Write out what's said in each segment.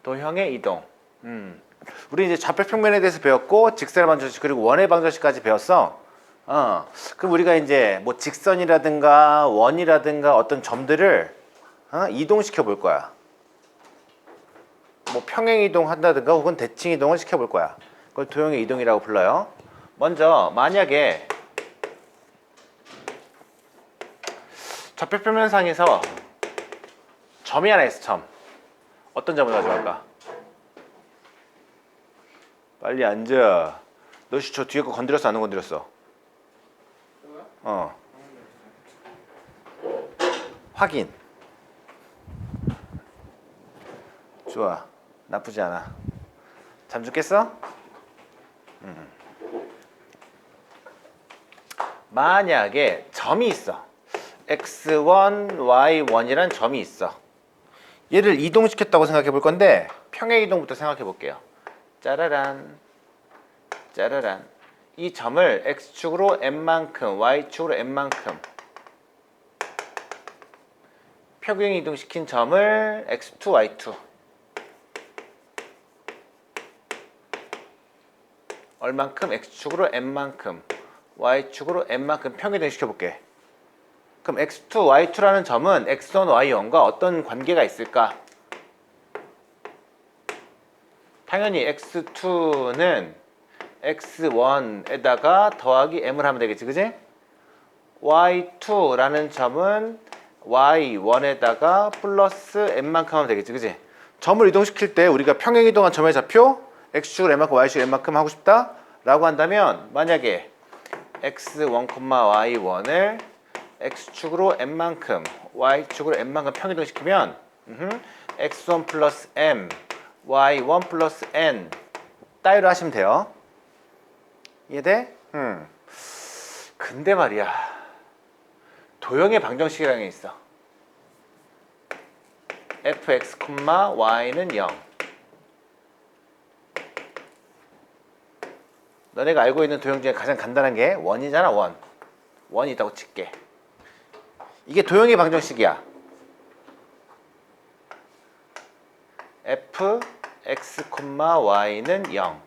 도형의 이동. 우리 이제 좌표평면에 대해서 배웠고 직선의 방정식 그리고 원의 방정식까지 배웠어. 그럼 우리가 이제 뭐 직선이라든가 원이라든가 어떤 점들을 이동시켜 볼 거야. 뭐 평행 이동한다든가 혹은 대칭 이동을 시켜 볼 거야. 그걸 도형의 이동이라고 불러요. 먼저 만약에 좌표평면상에서 점이 하나 있어. 점. 어떤 점을 가져갈까? 빨리 앉아. 너 저 뒤에 거 건드렸어? 안 건드렸어? 확인. 좋아. 나쁘지 않아. 잠 죽겠어? 만약에 점이 있어. x1, y1이란 점이 있어. 얘를 이동시켰다고 생각해 볼 건데 평행 이동부터 생각해 볼게요. 짜라란 짜라란. 이 점을 x축으로 n만큼 y축으로 n만큼 평행 이동시킨 점을 x2, y2 얼만큼 x축으로 n만큼 y축으로 n만큼 평행 이동시켜 볼게. 그럼 x2, y2라는 점은 x1, y1과 어떤 관계가 있을까? 당연히 x2는 x1에다가 더하기 m을 하면 되겠지, 그지? y2라는 점은 y1에다가 플러스 m만큼 하면 되겠지, 그지? 점을 이동시킬 때 우리가 평행 이동한 점의 좌표 x축으로 n만큼 y축으로 n만큼 하고 싶다 라고 한다면 만약에 x1, y1을 x축으로 n만큼 y축으로 n만큼 평이동시키면 x1 플러스 m y1 플러스 n 따위로 하시면 돼요. 이해돼? 근데 말이야 도형의 방정식이라는 게 있어. fx, y는 0. 너네가 알고 있는 도형 중에 가장 간단한 게 원이잖아. 원이 있다고 칠게. 이게 도형의 방정식이야. f, x, y는 0.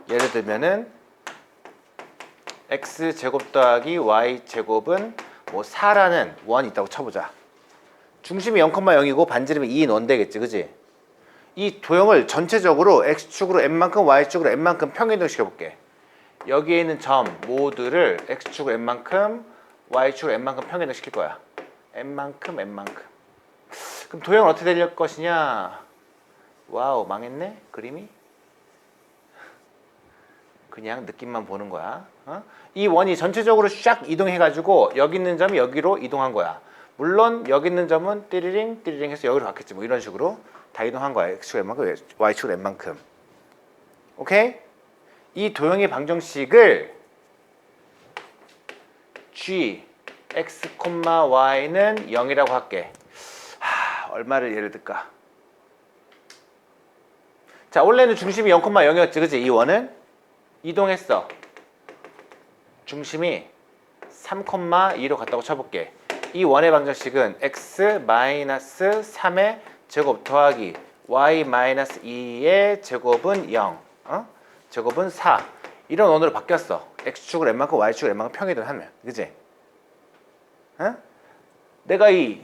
예를 들면은 x제곱 더하기 y제곱은 뭐 4라는 원이 있다고 쳐보자. 중심이 0,0이고 반지름이 2인 원 되겠지, 그지? 이 도형을 전체적으로 x축으로 n만큼 y축으로 n만큼 평행이동 시켜볼게. 여기에 있는 점 모두를 x축으로 n만큼 y축으로 n만큼 평행이동 시킬 거야. n만큼 n만큼. 그럼 도형은 어떻게 될 것이냐? 와우, 망했네 그림이. 그냥 느낌만 보는 거야. 이 원이 전체적으로 샥 이동해가지고 여기 있는 점이 여기로 이동한 거야. 물론 여기 있는 점은 띠리링 띠리링 해서 여기로 갔겠지. 뭐 이런 식으로 다 이동한 거야. x축 n만큼 y축 n만큼. 오케이? 이 도형의 방정식을 g x, y는 0이라고 할게. 얼마를 예를 들까? 자, 원래는 중심이 0,0이었지, 그치? 이 원은 이동했어. 중심이 3,2로 갔다고 쳐볼게. 이 원의 방정식은 x-3의 제곱 더하기 y-2의 제곱은 0, 제곱은 4. 이런 원으로 바뀌었어. x축을 n만큼 y축을 n만큼 평행이동 하면, 그치?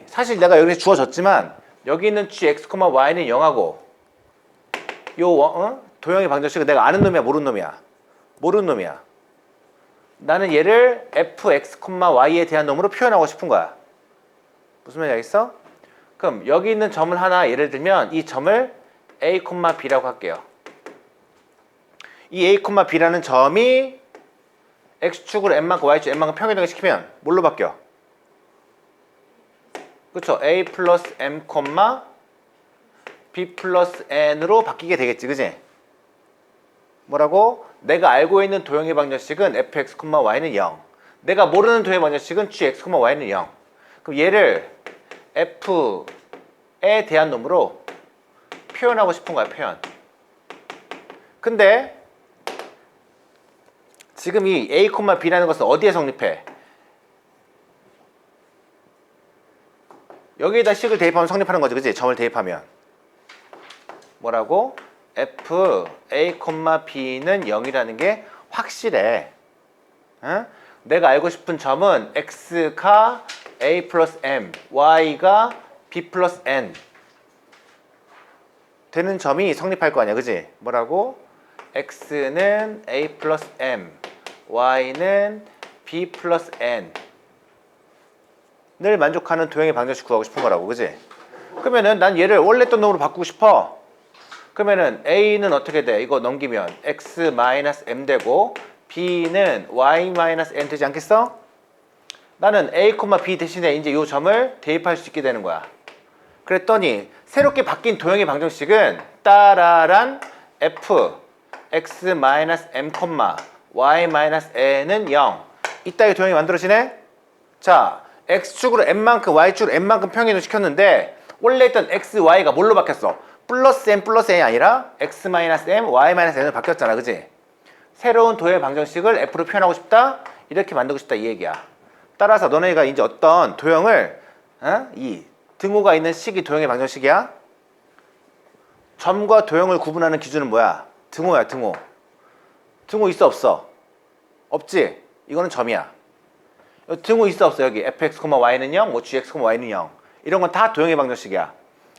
사실 내가 여기서 주어졌지만 여기 있는 g, x, y는 0하고 요 도형의 방정식은 내가 아는 놈이야, 모르는 놈이야? 모르는 놈이야. 나는 얘를 f, x, y에 대한 놈으로 표현하고 싶은 거야. 무슨 말인지 알겠어? 그럼 여기 있는 점을 하나 예를 들면 이 점을 a, b라고 할게요. 이 a, b라는 점이 x축으로 n만큼 y축 n만큼 평행이동을 시키면 뭘로 바뀌어? 그쵸? a 플러스 m, b 플러스 n으로 바뀌게 되겠지, 그지? 뭐라고? 내가 알고 있는 도형의 방정식은 fx, y는 0. 내가 모르는 도형의 방정식은 gx, y는 0. 그럼 얘를 f에 대한 놈으로 표현하고 싶은 거야, 표현. 근데 지금 이 a, b라는 것은 어디에 성립해? 여기에다 식을 대입하면 성립하는 거지, 그치? 점을 대입하면. 뭐라고? f a, b는 0이라는 게 확실해. 응? 내가 알고 싶은 점은 x가 a 플러스 m, y가 b 플러스 n 되는 점이 성립할 거 아니야, 그지? 뭐라고? x는 a 플러스 m, y는 b 플러스 n 를 만족하는 도형의 방정식 구하고 싶은 거라고, 그지? 그러면은 난 얘를 원래 있던 놈으로 바꾸고 싶어. 그러면은 a는 어떻게 돼? 이거 넘기면 x 마이너스 m 되고 b는 y 마이너스 n 되지 않겠어? 나는 a, b 대신에 이제 이 점을 대입할 수 있게 되는 거야. 그랬더니 새롭게 바뀐 도형의 방정식은 따라란 f x 마이너스 m, y 마이너스 n은 0. 이따위 도형이 만들어지네? 자, x축으로 m만큼 y축으로 n만큼 평행이동 시켰는데 원래 있던 x, y가 뭘로 바뀌었어? 플러스 m 플러스 n이 아니라 x 마이너스 m, y 마이너스 n으로 바뀌었잖아, 그지? 새로운 도형의 방정식을 f로 표현하고 싶다? 이렇게 만들고 싶다 이 얘기야. 따라서 너네가 이제 어떤 도형을 이 등호가 있는 식이 도형의 방정식이야? 점과 도형을 구분하는 기준은 뭐야? 등호야, 등호. 등호 있어, 없어? 없지? 이거는 점이야. 등호 있어, 없어? 여기 fx, y는 0, 뭐 gx, y는 0. 이런 건 다 도형의 방정식이야.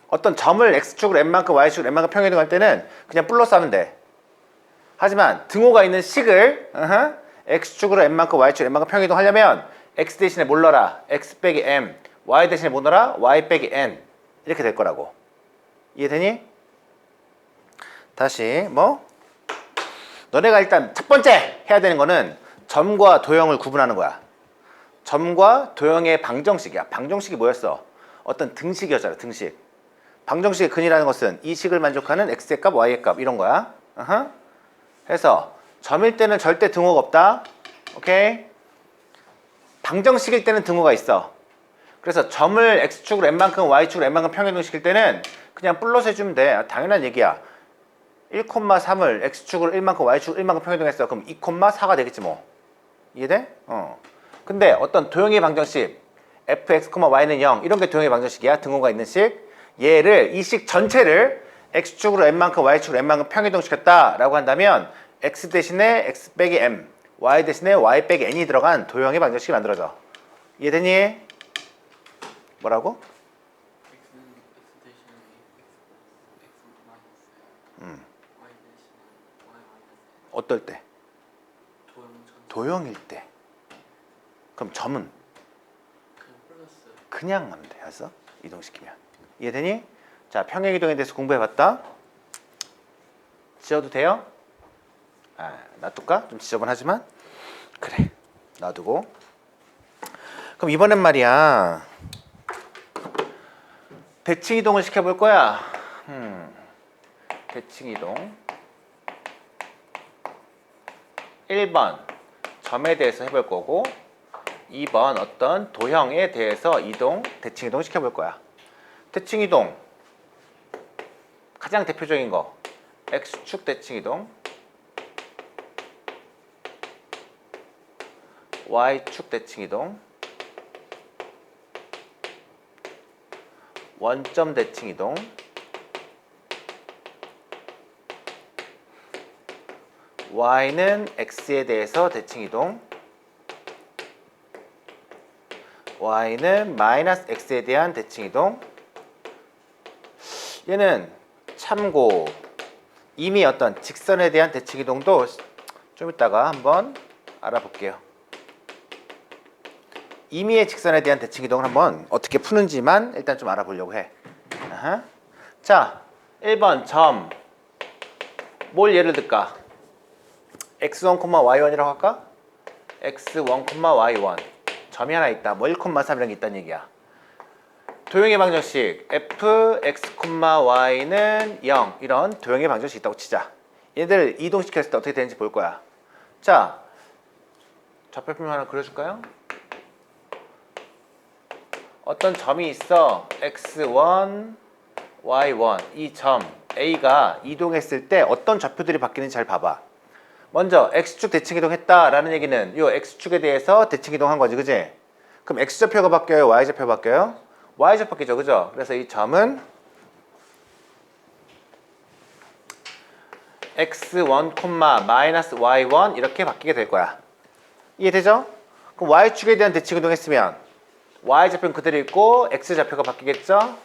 어떤 점을 x축으로 n만큼 y축으로 n만큼 평행이동할 때는 그냥 플러스 하면 돼. 하지만 등호가 있는 식을 x축으로 n만큼 y축으로 n만큼 평행이동 하려면 x 대신에 뭘 넣어라? x 빼기 m, y 대신에 뭐 넣어라? y 빼기 n 이렇게 될 거라고. 이해되니? 다시 뭐? 너네가 일단 첫 번째 해야 되는 거는 점과 도형을 구분하는 거야. 점과 도형의 방정식이야. 방정식이 뭐였어? 어떤 등식이었잖아, 등식. 방정식의 근이라는 것은 이 식을 만족하는 x의 값, y의 값 이런 거야. 해서 점일 때는 절대 등호가 없다. 오케이? 방정식일 때는 등호가 있어. 그래서 점을 x축으로 n만큼 y축으로 n만큼 평행이동시킬 때는 그냥 플러스 해주면 돼. 당연한 얘기야. 1,3을 x축으로 1만큼 y축으로 1만큼 평행이동했어. 그럼 2,4가 되겠지 뭐. 이해돼? 근데 어떤 도형의 방정식 fx, y는 0 이런 게 도형의 방정식이야. 등호가 있는 식. 얘를 이 식 전체를 x축으로 n만큼 y축으로 n만큼 평행이동시켰다 라고 한다면 x 대신에 x 빼기 m, y 대신에 y 빼기 n이 들어간 도형의 방정식이 만들어져. 이해되니? 뭐라고? 어떨 때? 도형일 때. 그럼 점은? 그냥 하면 돼. 알았어? 이동시키면. 이해되니? 자, 평행이동에 대해서 공부해봤다. 지워도 돼요? 놔둘까? 좀 지저분하지만. 그래, 놔두고. 그럼 이번엔 말이야, 대칭이동을 시켜볼 거야. 대칭이동 1번 점에 대해서 해볼 거고 2번 어떤 도형에 대해서 대칭이동 시켜볼 거야. 대칭이동 가장 대표적인 거 x축 대칭이동, y축 대칭이동, 원점 대칭이동, y는 x에 대해서 대칭이동, y는 마이너스 x에 대한 대칭이동. 얘는 참고 이미 어떤 직선에 대한 대칭이동도 좀 이따가 한번 알아볼게요. 임의의 직선에 대한 대칭이동을 한번 어떻게 푸는지만 일단 좀 알아보려고 해. 자, 1번 점. 뭘 예를 들까? x1, y1이라고 할까? x1, y1 점이 하나 있다. 뭐 1,3이라는 게 있다는 얘기야. 도형의 방정식 f, x, y는 0 이런 도형의 방정식이 있다고 치자. 얘들 이동시켰을 때 어떻게 되는지 볼 거야. 자, 좌표표 하나 그려줄까요? 어떤 점이 있어. x1, y1 이 점 A가 이동했을 때 어떤 좌표들이 바뀌는지 잘 봐봐. 먼저 x축 대칭이동 했다라는 얘기는 이 x축에 대해서 대칭이동한 거지, 그지? 그럼 x좌표가 바뀌어요? y좌표가 바뀌어요? y좌표 바뀌죠, 그죠? 그래서 이 점은 x1, 마이너스 y1 이렇게 바뀌게 될 거야. 이해되죠? 그럼 y축에 대한 대칭 이동했으면 y좌표는 그대로 있고 x좌표가 바뀌겠죠?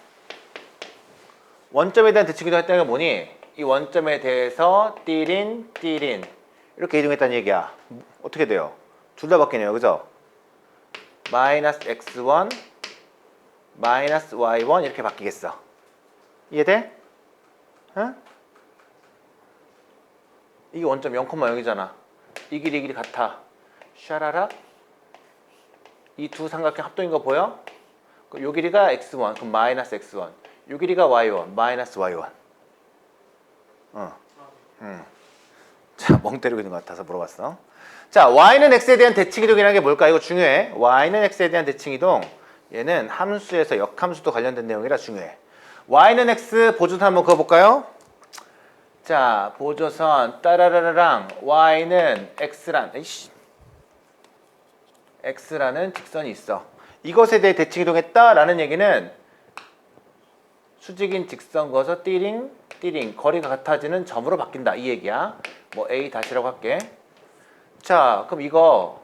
원점에 대한 대칭 이동했다는 게 뭐니? 이 원점에 대해서 띠린 이렇게 이동했다는 얘기야. 어떻게 돼요? 둘 다 바뀌네요. 그죠? 마이너스 x1 마이너스 y1 이렇게 바뀌겠어. 이해돼? 응? 이게 원점 0,0이잖아. 이 길이 같아. 샤라락. 이 두 삼각형 합동인 거 보여? 요 길이가 x1, 그럼 마이너스 x1. 요 길이가 y1, 마이너스 y1. 자, 멍 때리고 있는 것 같아서 물어봤어. 자, y는 x에 대한 대칭 이동이라는 게 뭘까? 이거 중요해. y는 x에 대한 대칭 이동. 얘는 함수에서 역함수도 관련된 내용이라 중요해. y는 x 보조선 한번 그어볼까요? 자, 보조선 따라라라랑 y는 x라는 직선이 있어. 이것에 대해 대칭 이동했다라는 얘기는 수직인 직선 그어서 띠링 거리가 같아지는 점으로 바뀐다 이 얘기야. 뭐 a 다시라고 할게. 자, 그럼 이거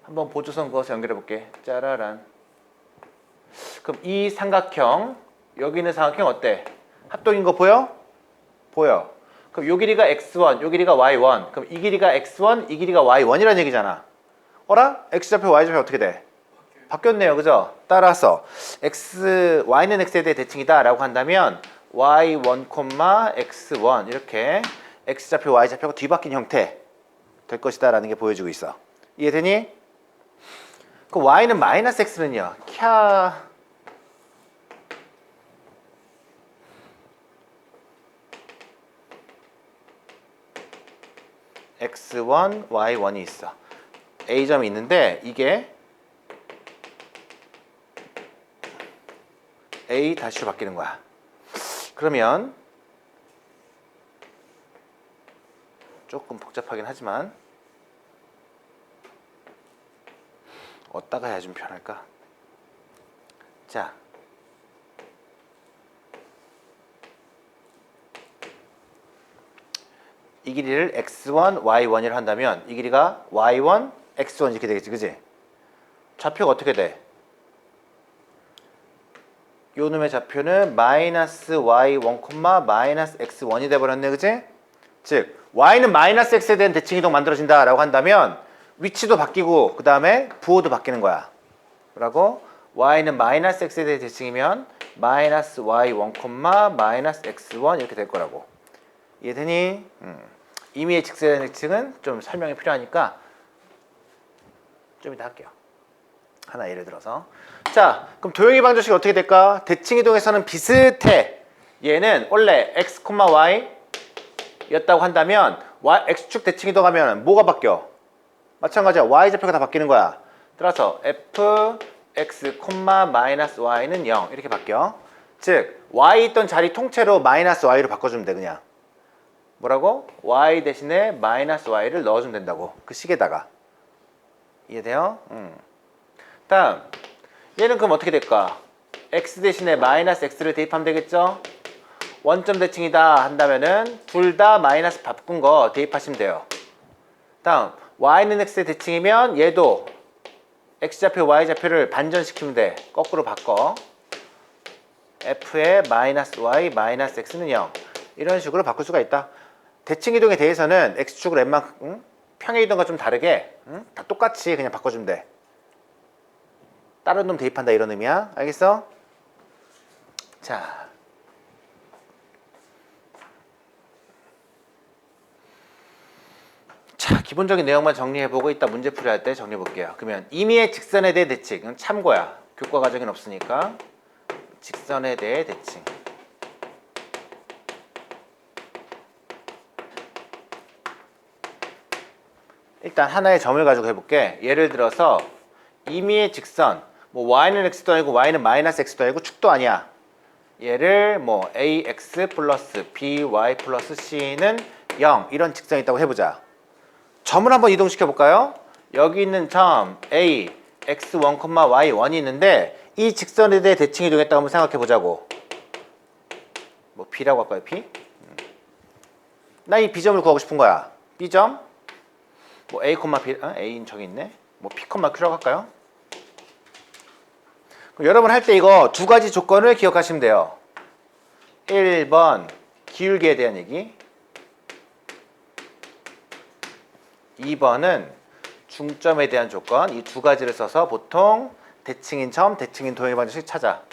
한번 보조선 그어서 연결해 볼게. 짜라란. 그럼 이 삼각형, 여기 있는 삼각형 어때? 합동인 거 보여? 보여. 그럼 요 길이가 x1, 요 길이가 y1. 그럼 이 길이가 x1, 이 길이가 y1이라는 얘기잖아. 어라? x좌표, y좌표 어떻게 돼? 바뀌었네요. 그죠? 따라서 y는 x에 대해 대칭이다 라고 한다면 y1, x1 이렇게 x좌표, y좌표가 뒤바뀐 형태 될 것이다 라는 게 보여주고 있어. 이해되니? 그 y는 마이너스 x는요. x1, y1이 있어. A점이 있는데 이게 A 다시로 바뀌는 거야. 그러면 조금 복잡하긴 하지만 어디다가 해야 좀 편할까? 자, 이 길이를 x1, y1이라 한다면 이 길이가 y1, x1 이렇게 되겠지, 그지? 좌표가 어떻게 돼? 요 놈의 좌표는 마이너스 y1, 마이너스 x1이 돼버렸네, 그지? 즉, y는 마이너스 x에 대한 대칭 이동 만들어진다 라고 한다면 위치도 바뀌고 그 다음에 부호도 바뀌는 거야. 뭐라고? y는 마이너스 x에 대한 대칭이면 마이너스 y1, 마이너스 x1 이렇게 될 거라고. 이해되니? 임의의 직선의 대칭은 좀 설명이 필요하니까 좀 이따 할게요. 하나 예를 들어서. 자, 그럼 도형의 방정식이 어떻게 될까? 대칭 이동에서는 비슷해. 얘는 원래 x, y 였다고 한다면 x축 대칭 이동하면 뭐가 바뀌어? 마찬가지야. y좌표가 다 바뀌는 거야. 따라서 f, x, 마이너스 y는 0 이렇게 바뀌어. 즉, y 있던 자리 통째로 마이너스 y로 바꿔주면 돼, 그냥. 뭐라고? y 대신에 마이너스 y를 넣어주면 된다고. 그 식에다가. 이해돼요? 다음, 얘는 그럼 어떻게 될까? x 대신에 마이너스 x를 대입하면 되겠죠? 원점 대칭이다 한다면은 둘 다 마이너스 바꾼 거 대입하시면 돼요. 다음, y는 x의 대칭이면 얘도 x좌표, y좌표를 반전시키면 돼. 거꾸로 바꿔. f의 마이너스 y, 마이너스 x는 0. 이런 식으로 바꿀 수가 있다. 대칭 이동에 대해서는 x축으로 n만큼 평행 이동과 좀 다르게 다 똑같이 그냥 바꿔주면 돼. 다른 놈 대입한다 이런 의미야. 알겠어? 자, 기본적인 내용만 정리해보고 이따 문제 풀이할 때 정리해볼게요. 그러면 임의의 직선에 대해 대칭. 참고야. 교과 과정은 없으니까. 직선에 대해 대칭. 일단 하나의 점을 가지고 해볼게. 예를 들어서 임의의 직선, 뭐 y는 x도 아니고 y는 마이너스 x도 아니고 축도 아니야. 얘를 뭐 ax 플러스 by 플러스 c는 0 이런 직선이 있다고 해보자. 점을 한번 이동시켜 볼까요? 여기 있는 점 a, x1, y1이 있는데 이 직선에 대해 대칭 이동했다고 한번 생각해 보자고. 뭐 b라고 할까요? b? 나 이 B점을 구하고 싶은 거야. B점 뭐 A, B, A인 저기 있네. 뭐 P, Q라고 할까요? 그럼 여러분 할 때 이거 두 가지 조건을 기억하시면 돼요. 1번 기울기에 대한 얘기, 2번은 중점에 대한 조건. 이 두 가지를 써서 보통 대칭인 점, 대칭인 도형의 방정식 찾아.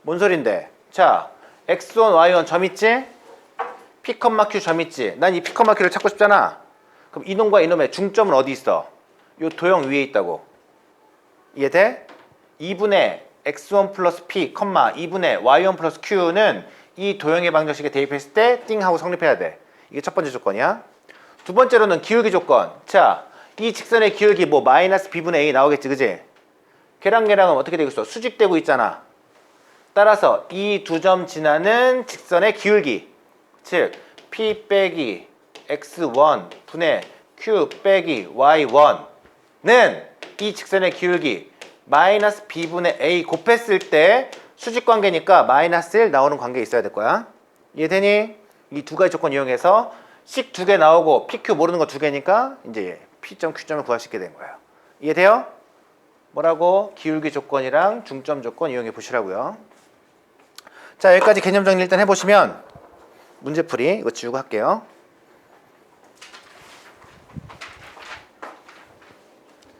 뭔 소린데? 자, x1, y1 점 있지? p, q 점 있지? 난 이 p, q를 찾고 싶잖아. 그럼 이놈과 이놈의 중점은 어디 있어? 요 도형 위에 있다고. 이해돼? 2분의 x1 플러스 p, 2분의 y1 플러스 q는 이 도형의 방정식에 대입했을 때 띵 하고 성립해야 돼. 이게 첫 번째 조건이야. 두 번째로는 기울기 조건. 자, 이 직선의 기울기 뭐 마이너스 b분의 a 나오겠지, 그지? 걔랑은 어떻게 되고 있어? 수직되고 있잖아. 따라서 이 두 점 지나는 직선의 기울기, 즉 p 빼기 x1 분의 q 빼기 y1는 이 직선의 기울기 마이너스 b분의 a 곱했을 때 수직 관계니까 마이너스 1 나오는 관계 있어야 될 거야. 이해되니? 이 두 가지 조건 이용해서 식 두 개 나오고 PQ 모르는 거 두 개니까 이제 P점, Q점을 구할 수 있게 된 거예요. 이해돼요? 뭐라고? 기울기 조건이랑 중점 조건 이용해 보시라고요. 자, 여기까지 개념 정리 일단 해보시면 문제풀이 이거 지우고 할게요.